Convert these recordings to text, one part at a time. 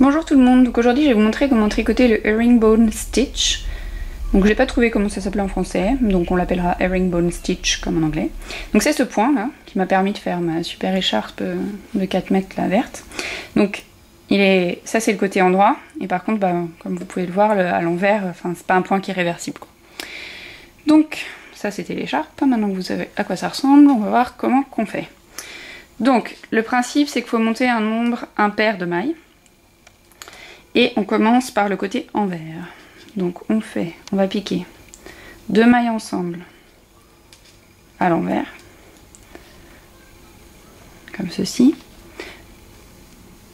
Bonjour tout le monde, donc aujourd'hui je vais vous montrer comment tricoter le herringbone stitch. Donc j'ai pas trouvé comment ça s'appelait en français, donc on l'appellera herringbone stitch comme en anglais. Donc c'est ce point là qui m'a permis de faire ma super écharpe de 4 mètres la verte. Donc ça c'est le côté endroit, et par contre comme vous pouvez le voir à l'envers, enfin c'est pas un point qui est réversible quoi. Donc ça c'était l'écharpe, maintenant que vous savez à quoi ça ressemble, on va voir comment qu'on fait. Donc le principe c'est qu'il faut monter un nombre impair de mailles. Et on commence par le côté envers. Donc on va piquer 2 mailles ensemble à l'envers, comme ceci.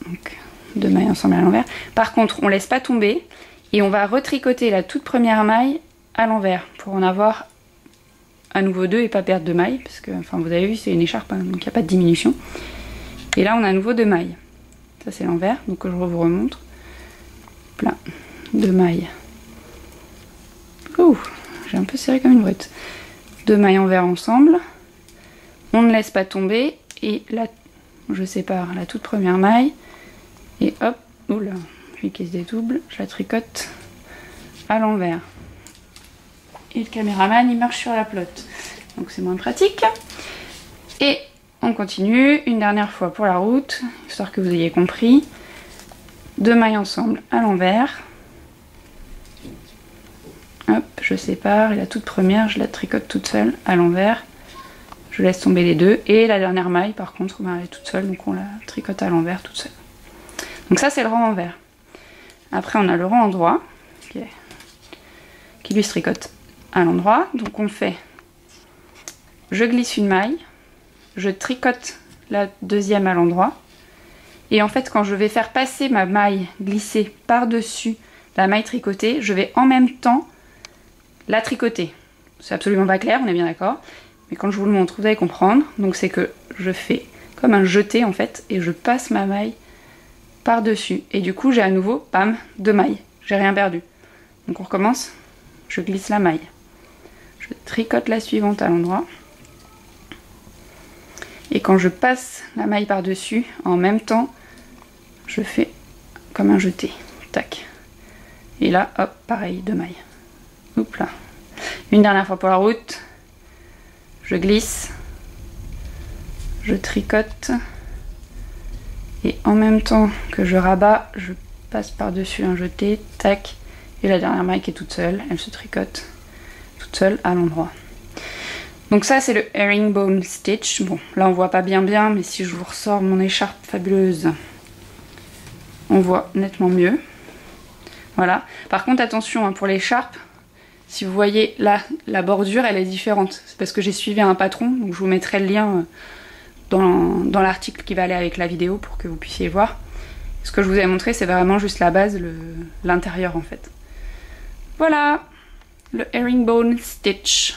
Donc 2 mailles ensemble à l'envers. Par contre, on laisse pas tomber et on va retricoter la toute première maille à l'envers pour en avoir à nouveau 2 et pas perdre 2 mailles, parce que, enfin, vous avez vu, c'est une écharpe, hein, donc il n'y a pas de diminution. Et là, on a à nouveau 2 mailles. Ça, c'est l'envers, donc je vous remontre. Plein de mailles. Ouh, j'ai un peu serré comme une brute. 2 mailles envers ensemble. On ne laisse pas tomber et là, je sépare la toute première maille et hop, oula, puis qui se dédouble, je la tricote à l'envers. Et le caméraman il marche sur la pelote, donc c'est moins pratique. Et on continue une dernière fois pour la route, histoire que vous ayez compris. 2 mailles ensemble à l'envers. Hop, je sépare et la toute première, je la tricote toute seule à l'envers. Je laisse tomber les deux. Et la dernière maille, par contre, elle est toute seule, donc on la tricote à l'envers toute seule. Donc ça, c'est le rang envers. Après, on a le rang endroit, qui lui se tricote à l'endroit. Donc on fait, je glisse une maille, je tricote la deuxième à l'endroit. Et en fait, quand je vais faire passer ma maille glissée par-dessus la maille tricotée, je vais en même temps la tricoter. C'est absolument pas clair, on est bien d'accord. Mais quand je vous le montre, vous allez comprendre. Donc c'est que je fais comme un jeté en fait, et je passe ma maille par-dessus. Et du coup, j'ai à nouveau, bam, 2 mailles. J'ai rien perdu. Donc on recommence. Je glisse la maille. Je tricote la suivante à l'endroit. Et quand je passe la maille par-dessus, en même temps, je fais comme un jeté. Tac. Et là, hop, pareil, 2 mailles. Oups là. Une dernière fois pour la route. Je glisse. Je tricote. Et en même temps que je rabats, je passe par-dessus un jeté. Tac. Et la dernière maille qui est toute seule, elle se tricote toute seule à l'endroit. Donc ça c'est le herringbone stitch. Bon là on voit pas bien mais si je vous ressors mon écharpe fabuleuse, on voit nettement mieux. Voilà. Par contre attention hein, pour l'écharpe, si vous voyez là la bordure elle est différente. C'est parce que j'ai suivi un patron, donc je vous mettrai le lien dans l'article qui va aller avec la vidéo pour que vous puissiez voir. Ce que je vous ai montré c'est vraiment juste la base, l'intérieur en fait. Voilà le herringbone stitch.